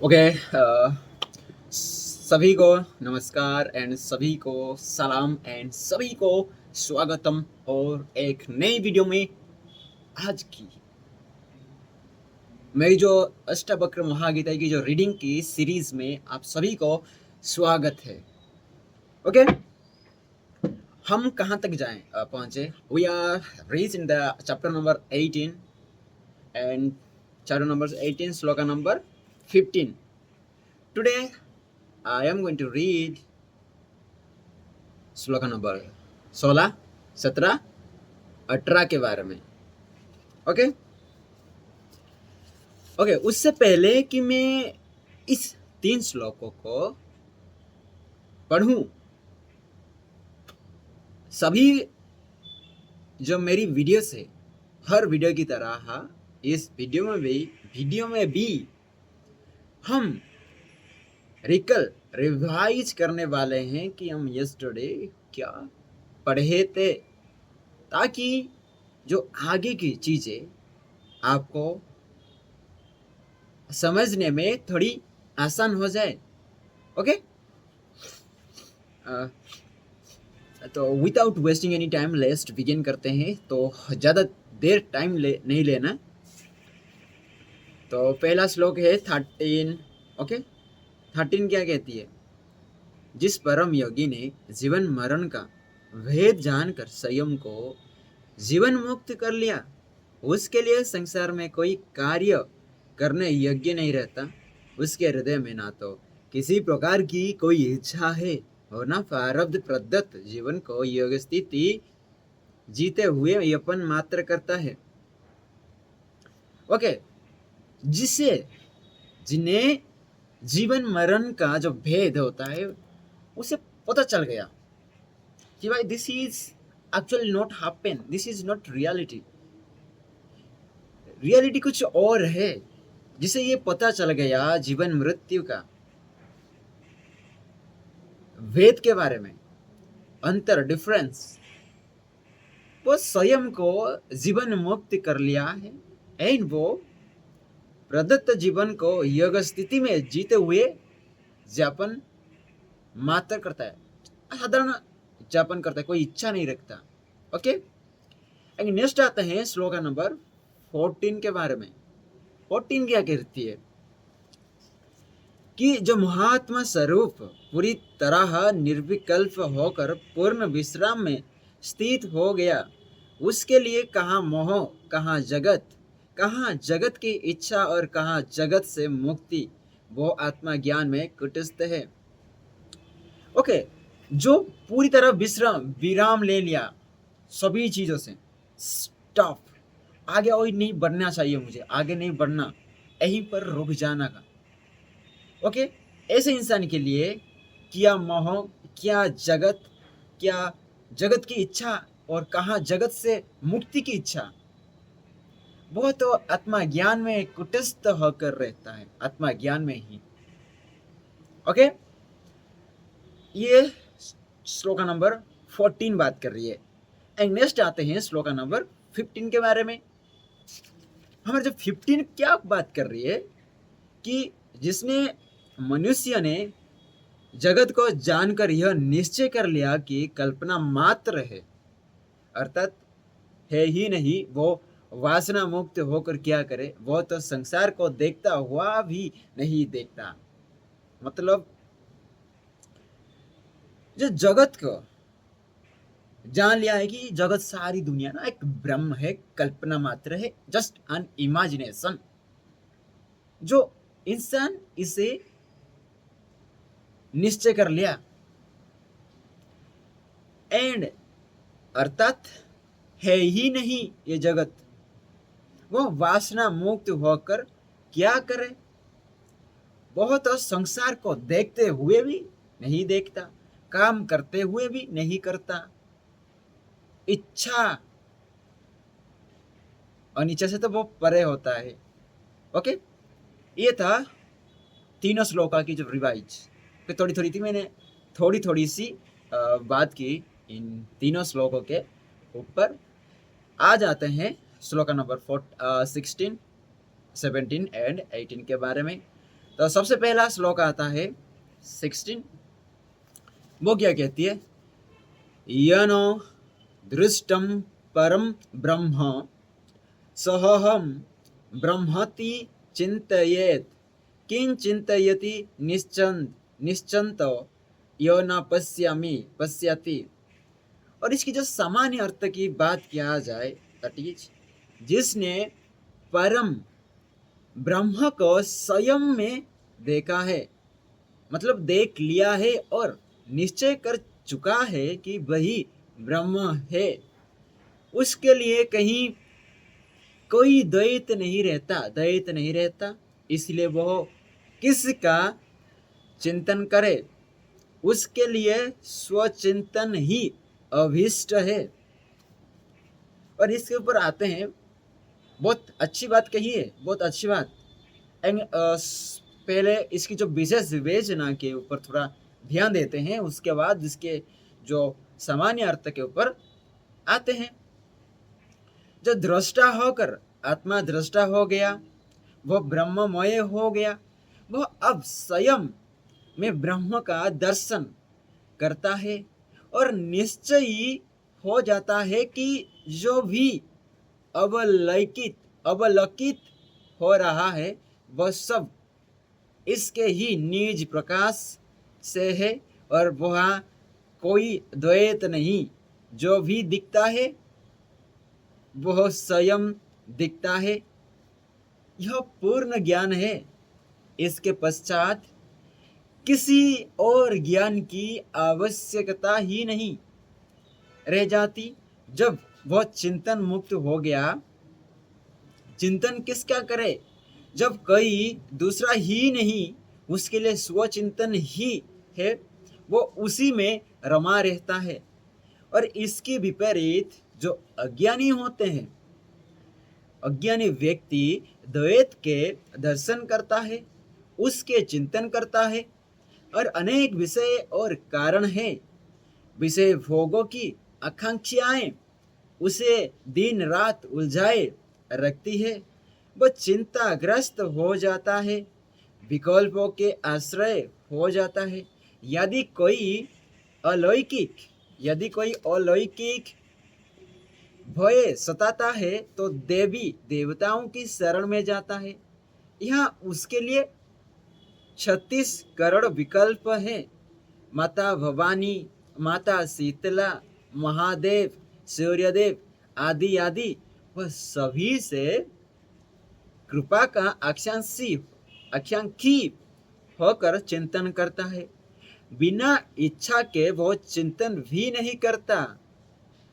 Okay. सभी को नमस्कार एंड सभी को सलाम एंड सभी को स्वागतम और एक नई वीडियो में। आज की मेरी जो अष्टवक्र महागीता की जो रीडिंग की सीरीज में आप सभी को स्वागत है। ओके, हम कहाँ तक पहुँचे। We are reach in the chapter number 18 and chapter number 18 श्लोका नंबर 15। Today I am going to read shloka number 16, 17, 18 के बारे में। ओके ओके, उससे पहले कि मैं इस 3 श्लोकों को पढ़ूं, सभी जो मेरी वीडियोस है, हर वीडियो की तरह इस वीडियो में भी हम रिवाइज करने वाले हैं कि हम यस्टरडे क्या पढ़े थे, ताकि जो आगे की चीज़ें आपको समझने में थोड़ी आसान हो जाए। ओके, तो without wasting any time let's begin करते हैं। तो ज़्यादा देर टाइम नहीं लेना। तो पहला श्लोक है 13। ओके, 13 क्या कहती है? जिस परम योगी ने जीवन मरण का भेद जानकर संयम को जीवन मुक्त कर लिया, उसके लिए संसार में कोई कार्य करने योग्य नहीं रहता। उसके हृदय में ना तो किसी प्रकार की कोई इच्छा है और ना प्रारब्ध प्रदत्त जीवन को योग स्थिति जीते हुए यपन मात्र करता है। ओके, जिसे जिन्हें जीवन मरण का जो भेद होता है उसे पता चल गया कि भाई this is actually not happen, this is not reality, reality कुछ और है। जिसे ये पता चल गया जीवन मृत्यु का भेद के बारे में, अंतर, डिफरेंस, वो स्वयं को जीवन मुक्त कर लिया है एंड वो प्रदत्त जीवन को योग स्थिति में जीते हुए ज्ञापन मात्र करता है, साधारण ज्ञापन करता है, कोई इच्छा नहीं रखता। ओके, नेक्स्ट आते हैं श्लोक नंबर 14 के बारे में। 14 क्या कहती है कि जो महात्मा स्वरूप पूरी तरह निर्विकल्प होकर पूर्ण विश्राम में स्थित हो गया, उसके लिए कहाँ मोह, कहाँ जगत, कहाँ जगत की इच्छा और कहाँ जगत से मुक्ति, वो आत्मा ज्ञान में कुटस्थ है। ओके, जो पूरी तरह विराम ले लिया सभी चीजों से, स्टॉप, आगे और नहीं बढ़ना चाहिए, मुझे आगे नहीं बढ़ना, यहीं पर रुक जाना का। ओके, ऐसे इंसान के लिए क्या मोह, क्या जगत, क्या जगत की इच्छा और कहाँ जगत से मुक्ति की इच्छा, वो तो आत्मा ज्ञान में कुटस्थ होकर रहता है, आत्मा ज्ञान में ही। ओके, ये श्लोक नंबर 14 बात कर रही है। एंड नेक्स्ट आते हैं श्लोक नंबर 15 के बारे में। हमारे जो 15 क्या बात कर रही है कि जिसने मनुष्य ने जगत को जानकर यह निश्चय कर लिया कि कल्पना मात्र है, अर्थात है ही नहीं, वो वासना मुक्त होकर क्या करे, वो तो संसार को देखता हुआ भी नहीं देखता। मतलब जो जगत को जान लिया है कि जगत, सारी दुनिया ना एक ब्रह्म है, कल्पना मात्र है, जस्ट एन इमेजिनेशन। जो इंसान इसे निश्चय कर लिया एंड अर्थात है ही नहीं ये जगत, वो वासना मुक्त होकर क्या करे, बहुत संसार को देखते हुए भी नहीं देखता, काम करते हुए भी नहीं करता, इच्छा और नीचे से तो वो परे होता है। ओके, ये था तीनों श्लोका की जो रिवाइज, फिर थोड़ी थोड़ी थी, मैंने थोड़ी थोड़ी सी बात की इन तीनों श्लोकों के ऊपर। आ जाते हैं श्लोका नंबर 16, 17 एंड 18 के बारे में। तो सबसे पहला श्लोक आता है 16। वो क्या कहती है? यनो दृष्टम परम ब्रह्म सहहम ब्रह्मति चिंतयेत किं चिंतयति निश्चंत यो न पश्यामि पश्यति। और इसकी जो सामान्य अर्थ की बात किया जाए, दैट इज जिसने परम ब्रह्म को स्वयं में देखा है, मतलब देख लिया है और निश्चय कर चुका है कि वही ब्रह्म है, उसके लिए कहीं कोई द्वैत नहीं रहता। इसलिए वो किसका चिंतन करे, उसके लिए स्वचिंतन ही अभीष्ट है। और इसके ऊपर आते हैं, बहुत अच्छी बात कही है, बहुत अच्छी बात। पहले इसकी जो विशेष विवेचना के ऊपर थोड़ा ध्यान देते हैं, उसके बाद इसके जो सामान्य अर्थ के ऊपर आते हैं। जो दृष्टा होकर आत्मा दृष्टा हो गया, वह ब्रह्ममय हो गया, वह अब स्वयं में ब्रह्म का दर्शन करता है और निश्चय हो जाता है कि जो भी अवलोकित हो रहा है वह सब इसके ही निज प्रकाश से है और वहाँ कोई द्वैत नहीं। जो भी दिखता है वह स्वयं दिखता है। यह पूर्ण ज्ञान है। इसके पश्चात किसी और ज्ञान की आवश्यकता ही नहीं रह जाती। जब वह चिंतन मुक्त हो गया, चिंतन किसका करे? जब कोई दूसरा ही नहीं, उसके लिए स्वचिंतन ही है, वो उसी में रमा रहता है। और इसके विपरीत जो अज्ञानी होते हैं, अज्ञानी व्यक्ति द्वैत के दर्शन करता है, उसके चिंतन करता है और अनेक विषय और कारण है, विषय भोगों की आकांक्षाएं उसे दिन रात उलझाए रखती है। वह चिंताग्रस्त हो जाता है, विकल्पों के आश्रय हो जाता है। यदि कोई अलौकिक भय सताता है तो देवी देवताओं की शरण में जाता है। यहाँ उसके लिए 36 करोड़ विकल्प हैं। माता भवानी, माता शीतला, महादेव, सूर्यदेव आदि आदि, वह सभी से कृपा का आकांक्षी होकर चिंतन करता है। बिना इच्छा के वो चिंतन भी नहीं करता।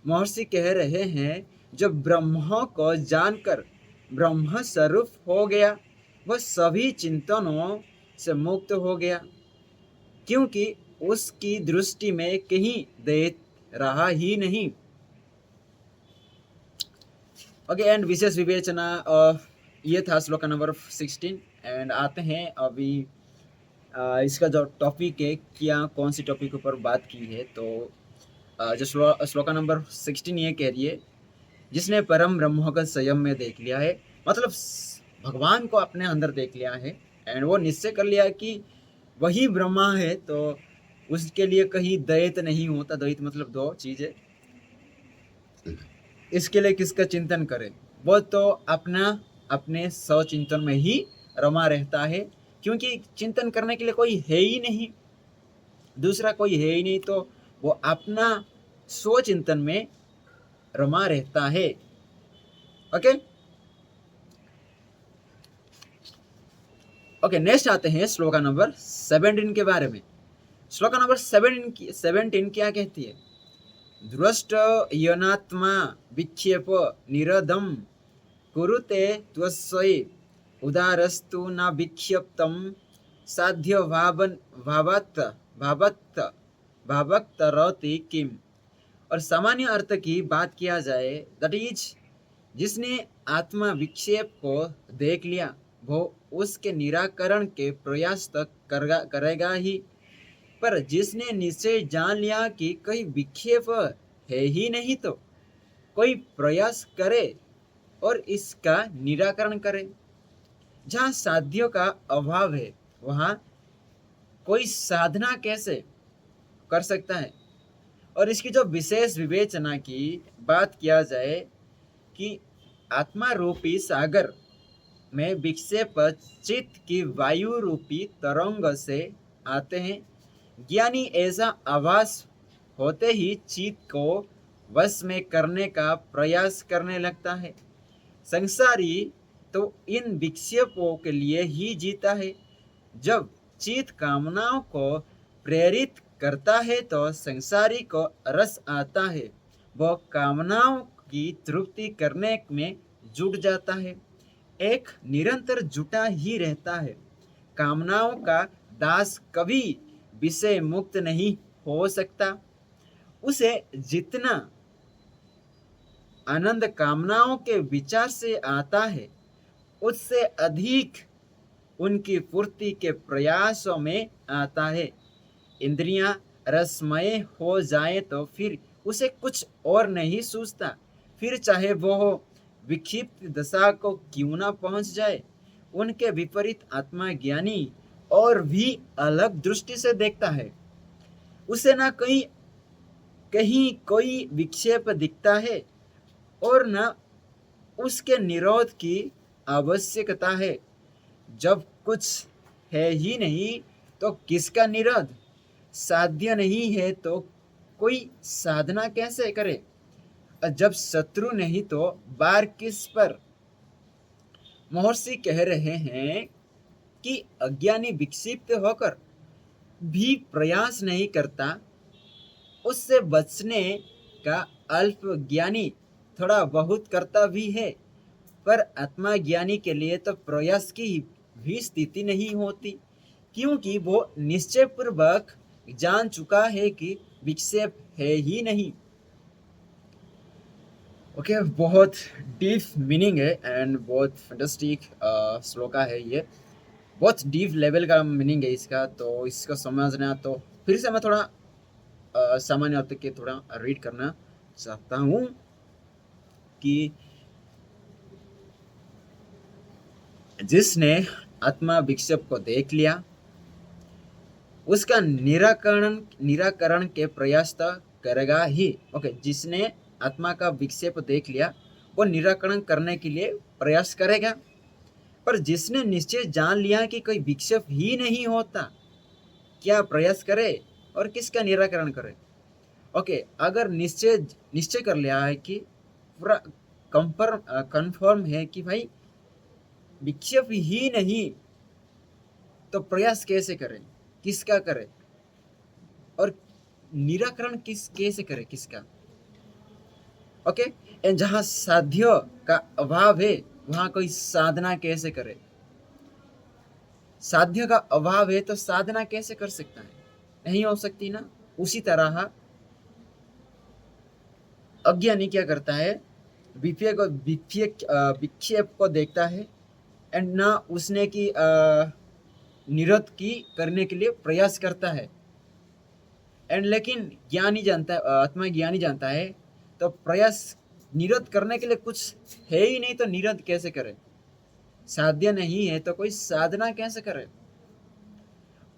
महर्षि कह रहे हैं, जब ब्रह्म को जानकर ब्रह्म स्वरूप हो गया, वह सभी चिंतनों से मुक्त हो गया, क्योंकि उसकी दृष्टि में कहीं द्वैत रहा ही नहीं। ओके, एंड विशेष विवेचना ये था श्लोक नंबर 16। एंड आते हैं अभी इसका जो टॉपिक है, क्या कौन सी टॉपिक ऊपर बात की है, तो जो श्लोक नंबर 16 ये कह रही है, जिसने परम ब्रह्म को स्वयं में देख लिया है, मतलब भगवान को अपने अंदर देख लिया है एंड वो निश्चय कर लिया कि वही ब्रह्मा है, तो उसके लिए कहीं द्वैत नहीं होता। द्वैत मतलब दो चीजें। इसके लिए किसका चिंतन करे? वो तो अपने स्वचिंतन में ही रमा रहता है, क्योंकि चिंतन करने के लिए कोई है ही नहीं, दूसरा कोई है ही नहीं, तो वो अपना स्वचिंतन में रमा रहता है। ओके, नेक्स्ट आते हैं श्लोक नंबर 17 के बारे में। श्लोक नंबर 17 क्या कहती है? दृष्ट यनात्मा विक्षेप निरदम कुरुते त्वस्यै उदारस्तु न विक्षिप्तम साध्य भावक्त रति किम। और सामान्य अर्थ की बात किया जाए, दैट इज जिसने आत्मा विक्षेप को देख लिया, वो उसके निराकरण के प्रयास तक करेगा ही। पर जिसने निश्चय जान लिया कि कोई विक्षेप है ही नहीं, तो कोई प्रयास करे और इसका निराकरण करे। जहाँ साध्यों का अभाव है, वहाँ कोई साधना कैसे कर सकता है। और इसकी जो विशेष विवेचना की बात किया जाए कि आत्मा रूपी सागर में विक्षेप चित्त की वायु रूपी तरंग से आते हैं। ज्ञानी ऐसा आभास होते ही चित्त को वश में करने का प्रयास करने लगता है। संसारी तो इन विक्षेपों के लिए ही जीता है। जब चित्त कामनाओं को प्रेरित करता है तो संसारी को रस आता है, वह कामनाओं की तृप्ति करने में जुट जाता है, एक निरंतर जुटा ही रहता है। कामनाओं का दास कभी विषय मुक्त नहीं हो सकता। उसे जितना आनंद कामनाओं के विचार से आता है, उससे अधिक उनकी पूर्ति के प्रयासों में आता है। इंद्रियां रसमय हो जाए तो फिर उसे कुछ और नहीं सूझता, फिर चाहे वो विक्षिप्त दशा को क्यों ना पहुंच जाए। उनके विपरीत आत्मा ज्ञानी और भी अलग दृष्टि से देखता है। उसे ना कहीं कहीं कोई विक्षेप दिखता है और न उसके निरोध की आवश्यकता है। जब कुछ है ही नहीं तो किसका निरोध। साध्य नहीं है तो कोई साधना कैसे करे। जब शत्रु नहीं तो बार किस पर। महर्षि कह रहे हैं कि अज्ञानी विक्षिप्त होकर भी प्रयास नहीं करता, उससे बचने का अल्प ज्ञानी थोड़ा बहुत करता भी है, पर आत्मा ज्ञानी के लिए तो प्रयास की भी स्थिति नहीं होती, क्योंकि वो निश्चय पूर्वक जान चुका है कि विक्षेप है ही नहीं। ओके, बहुत डीप मीनिंग है एंड बहुत फैंटास्टिक श्लोका है ये, बहुत डीप लेवल का मीनिंग है इसका। तो इसको समझना तो फिर से मैं थोड़ा सामान्य अर्थ के थोड़ा रीड करना चाहता हूँ कि जिसने आत्मा विक्षेप को देख लिया उसका निराकरण के प्रयास तो करेगा ही। ओके, जिसने आत्मा का विक्षेप देख लिया वो निराकरण करने के लिए प्रयास करेगा, पर जिसने निश्चय जान लिया कि कोई विक्षेप ही नहीं होता, क्या प्रयास करे और किसका निराकरण करे। ओके, अगर निश्चय कर लिया है कि पूरा कंफर्म है कि भाई विक्षेप ही नहीं, तो प्रयास कैसे करें, किसका करें और निराकरण कैसे करे किसका। ओके, एंड जहां साध्य का अभाव है वहां कोई साधना कैसे करे। साध्य का अभाव है तो साधना कैसे कर सकता है, नहीं हो सकती ना। उसी तरह अज्ञानी क्या करता है, विक्षेप को देखता है एंड ना उसने की निरोध की करने के लिए प्रयास करता है। एंड लेकिन ज्ञानी जानता है, आत्मा ज्ञानी जानता है तो प्रयास निरोध करने के लिए कुछ है ही नहीं, तो निरोध कैसे करे। साध्य नहीं है तो कोई साधना कैसे करे।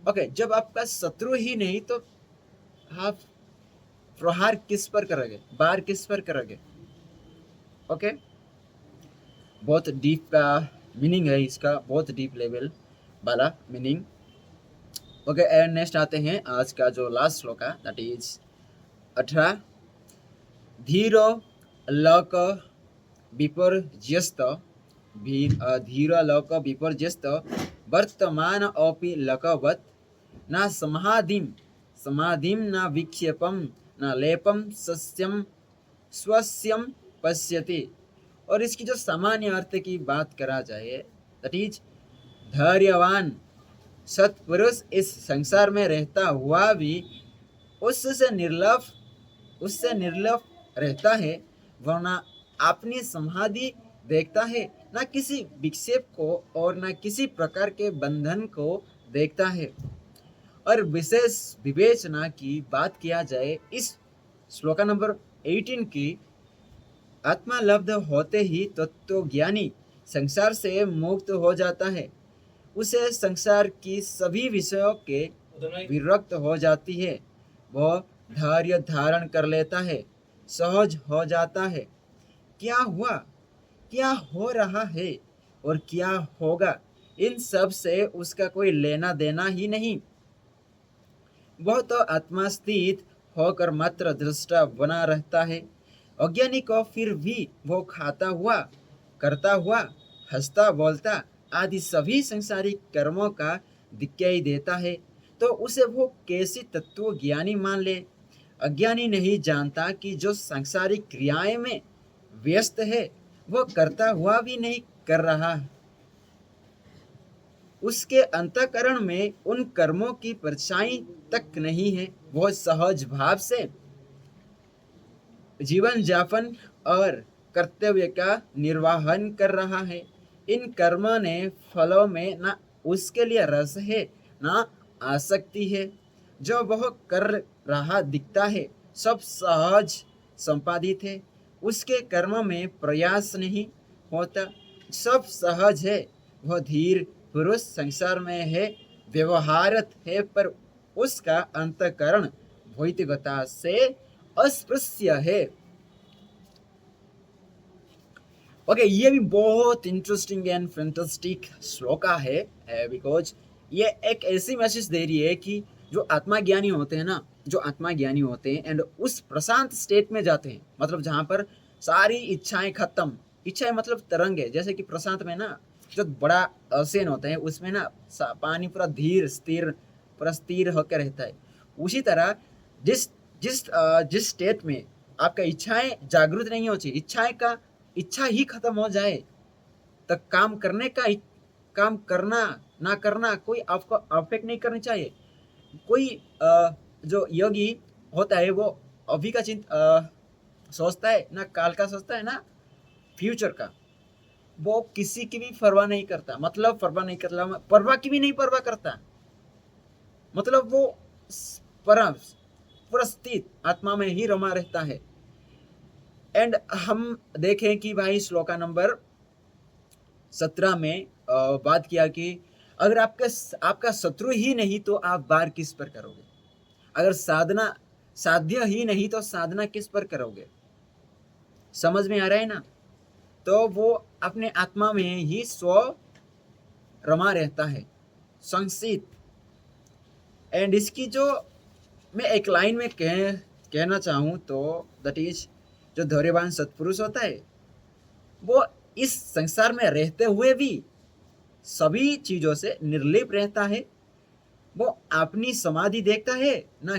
ओके, जब आपका शत्रु ही नहीं तो आप प्रहार किस पर करोगे, बार किस पर करोगे। ओके, बहुत डीप का मीनिंग है इसका, बहुत डीप लेवल वाला मीनिंग। ओके, एंड नेक्स्ट आते हैं आज का जो लास्ट श्लोक है, दैट इज 18। धीरो लोक विपर्यस्त धीरो लोक विपर्यस्त वर्तमान अपि लोकवत् न समाधिं न विक्षेपं न लेपं सस्यं स्वस्यं पश्यति। और इसकी जो सामान्य अर्थ की बात करा जाए, दैट इज धैर्यवान सत्पुरुष इस संसार में रहता हुआ भी उससे निर्लोभ रहता है, वरना अपनी समाधि देखता है, ना किसी विक्षेप को और ना किसी प्रकार के बंधन को देखता है। और विशेष विवेचना की बात किया जाए इस श्लोका नंबर 18 की, आत्मा लब्ध होते ही तत्वज्ञानी संसार से मुक्त हो जाता है। उसे संसार की सभी विषयों के विरक्त हो जाती है। वह धैर्य धारण कर लेता है, सहज हो जाता है। क्या हुआ, क्या हो रहा है और क्या होगा, इन सब से उसका कोई लेना देना ही नहीं। वह तो आत्मा स्थित होकर मात्र दृष्टा बना रहता है। अज्ञानी को फिर भी वो खाता हुआ, करता हुआ, हंसता बोलता आदि सभी संसारिक कर्मों का दिखाई देता है, तो उसे वो कैसी तत्व ज्ञानी मान ले। अज्ञानी नहीं जानता कि जो सांसारिक क्रियाएं में व्यस्त है वो करता हुआ भी नहीं कर रहा है। उसके अंतःकरण में उन कर्मों की परछाई तक नहीं है। वह सहज भाव से जीवन यापन और कर्तव्य का निर्वहन कर रहा है। इन कर्मों ने फलों में ना उसके लिए रस है ना आसक्ति है। जो वह कर रहा दिखता है सब सहज संपादित है। उसके कर्म में प्रयास नहीं होता, सब सहज है। वह धीर पुरुष संसार में है, व्यवहारत है, पर उसका अंतकरण भौतिकता से अस्पृश्य है। ओके, ये भी बहुत इंटरेस्टिंग एंड फैंटास्टिक श्लोका है, बिकॉज ये एक ऐसी मैसेज दे रही है कि जो आत्मा ज्ञानी होते हैं ना, जो आत्मा ज्ञानी होते हैं एंड उस प्रशांत स्टेट में जाते हैं, मतलब जहाँ पर सारी इच्छाएं खत्म, इच्छाएं मतलब तरंग है, जैसे कि प्रशांत में ना जो बड़ा ओशन होता है उसमें ना पानी पूरा धीर स्थिर पूरा स्थिर होकर रहता है। उसी तरह जिस जिस जिस स्टेट में आपका इच्छाएं जागृत नहीं होती, इच्छाएं का इच्छा ही खत्म हो जाए, तब काम करने का काम करना ना करना कोई आपको अफेक्ट नहीं करनी चाहिए। कोई जो योगी होता है वो अभी का सोचता है ना, काल का सोचता है ना फ्यूचर का। वो किसी की भी परवाह नहीं करता, मतलब परवाह नहीं करता, परवाह की भी नहीं परवाह करता, मतलब वो पूरा स्थित आत्मा में ही रमा रहता है। एंड हम देखें कि भाई श्लोका नंबर 17 में बात किया कि अगर आपका शत्रु ही नहीं तो आप वार किस पर करोगे, अगर साधना साध्य ही नहीं तो साधना किस पर करोगे। समझ में आ रहा है ना? तो वो अपने आत्मा में ही स्व रमा रहता है, संसित। एंड इसकी जो मैं एक लाइन में कहना चाहूँ तो दैट इज, जो धैर्यवान सत्पुरुष होता है वो इस संसार में रहते हुए भी सभी चीजों से निर्लिप्त रहता है। वो अपनी समाधि देखता है, ना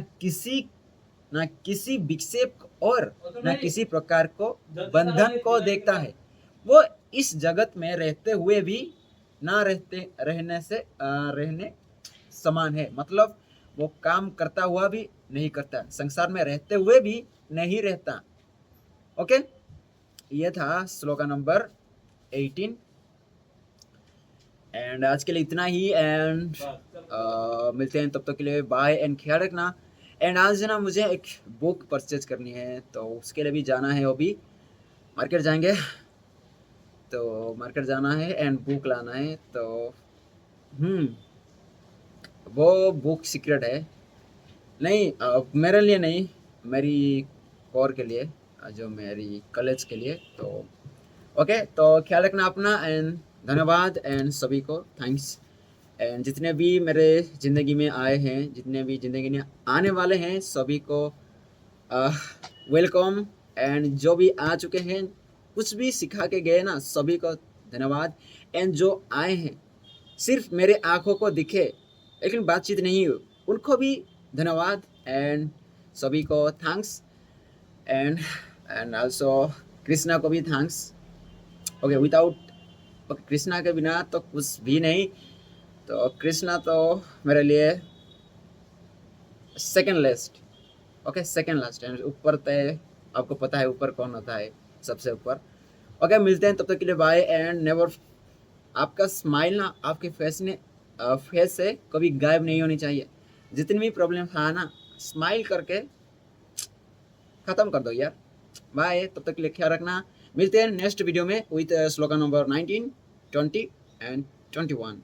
किसी विक्षेप और ना किसी प्रकार को बंधन को देखता है। वो इस जगत में रहते हुए भी ना रहने समान है, मतलब वो काम करता हुआ भी नहीं करता, संसार में रहते हुए भी नहीं रहता। ओके, ये था श्लोका नंबर 18। एंड आज के लिए इतना ही, एंड मिलते हैं तब तक के लिए, बाय एंड ख्याल रखना। एंड आज ना मुझे एक बुक परचेज करनी है, तो उसके लिए भी जाना है, अभी मार्केट जाएंगे, तो मार्केट जाना है एंड बुक लाना है। तो वो बुक सीक्रेट है, नहीं मेरे लिए नहीं, मेरी कोर के लिए, जो मेरी कॉलेज के लिए। तो ओके, तो ख्याल रखना अपना, एंड धन्यवाद एंड सभी को थैंक्स। एंड जितने भी मेरे ज़िंदगी में आए हैं, जितने भी ज़िंदगी में आने वाले हैं, सभी को वेलकम। एंड जो भी आ चुके हैं, कुछ भी सिखा के गए ना, सभी को धन्यवाद। एंड जो आए हैं सिर्फ मेरे आँखों को दिखे लेकिन बातचीत नहीं हुई, उनको भी धन्यवाद एंड सभी को थैंक्स। एंड आल्सो कृष्णा को भी थैंक्स। ओके, विदाउट कृष्णा के बिना तो कुछ भी नहीं, तो कृष्णा तो मेरे लिए second last. Okay, second last, and ऊपर तय आपको पता है ऊपर कौन होता है सबसे ऊपर। ओके, मिलते हैं तब तक के लिए, बाय एंड नेवर। आपका स्माइल ना आपके फेस से कभी गायब नहीं होनी चाहिए। जितनी भी प्रॉब्लम था ना, स्माइल करके ख़त्म कर दो यार। बाय, तब तक के लिए ख्याल रखना। मिलते हैं नेक्स्ट वीडियो में विथ श्लोका नंबर 19, 20 एंड 21।